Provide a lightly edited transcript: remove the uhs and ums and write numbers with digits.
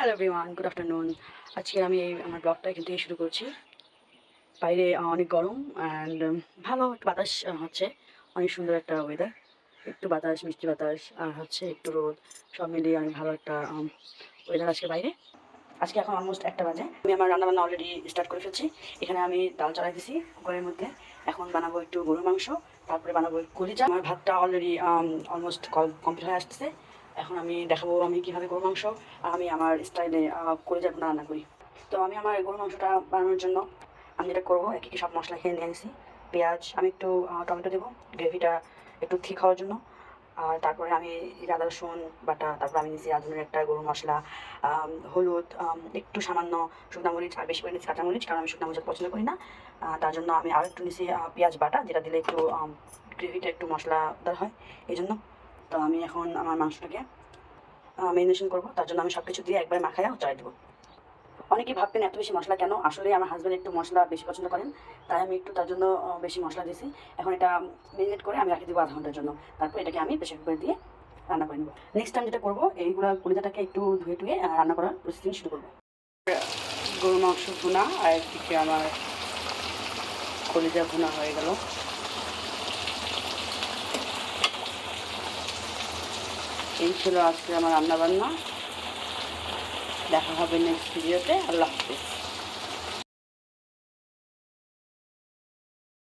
Hello everyone, good afternoon. আজকে আমি আমার ব্লগটা এখান থেকে শুরু করছি। বাইরে অনেক গরম অ্যান্ড ভালো একটু বাতাস হচ্ছে। অনেক সুন্দর একটা ওয়েদার। একটু বাতাস, মিষ্টি বাতাস আর হচ্ছে একটু রোদ, সব মিলিয়ে অনেক ভালো একটা ওয়েদার আজকে বাইরে। আজকে এখন অলমোস্ট 1টা বাজে। আমি আমার রান্নাবান্না অলরেডি স্টার্ট করে ফেলছি। এখানে আমি ডাল চালাই দিছি কুকারের মধ্যে। এখন বানাবো একটু গরুর মাংস, তারপরে বানাবো কলিজা। আমার ভাতটা অলরেডি অলমোস্ট কমপ্লিট হয়ে আসতেছে। এখন আমি দেখাবো আমি কীভাবে গরুর মাংস আর আমি আমার স্টাইলে কলিজা ভুনা রান্না করি। তো আমি আমার গরুর মাংসটা বানানোর জন্য আমি যেটা করবো এক সব মশলা খেয়ে নিয়ে নিয়েছি। পেঁয়াজ, আমি একটু টমেটো দেবো গ্রেভিটা একটু ঠিক হওয়ার জন্য। আর তারপরে আমি আদা রসুন বাটা, তারপর আমি নিয়েছি রাঁধুনের একটা গরুর মশলা, হলুদ, একটু সামান্য শুকনা মরিচ আর বেশি করে নিয়েছি কাঁচামরিচ, কারণ আমি শুকনা মরিচ পছন্দ করি না। তার জন্য আমি আর একটু নিয়েছি পেঁয়াজ বাটা, যেটা দিলে একটু গ্রেভিটা একটু মশলাদার হয় এই জন্য। তো আমি এখন আমার মাংসটাকে ম্যারিনেশন করবো, তার জন্য আমি সব কিছু দিয়ে একবার মাখায়া চালাই দেবো। অনেকেই ভাববেন এত বেশি মশলা কেন, আসলে আমার হাজব্যান্ড একটু মশলা বেশি পছন্দ করেন, তাই আমি একটু তার জন্য বেশি মশলা দিয়েছি। এখন এটা ম্যারিনেট করে আমি রাখি দেবো আধা ঘন্টার জন্য, তারপর এটাকে আমি প্রেশার কুকারে দিয়ে রান্না করে নেবো। নেক্সট টাইম যেটা করবো, এইগুলো কলিজাটাকে একটু ধুয়ে টুয়ে রান্না করার প্রসেসিং শুরু করবো। গরু মাংস ভুনা আর একদিকে আমার কলিজা ভুনা হয়ে গেল। এই ছিল আজকে আমার রান্না বান্না। দেখা হবে নেক্সট ভিডিওতে। আল্লাহ হাফিজ।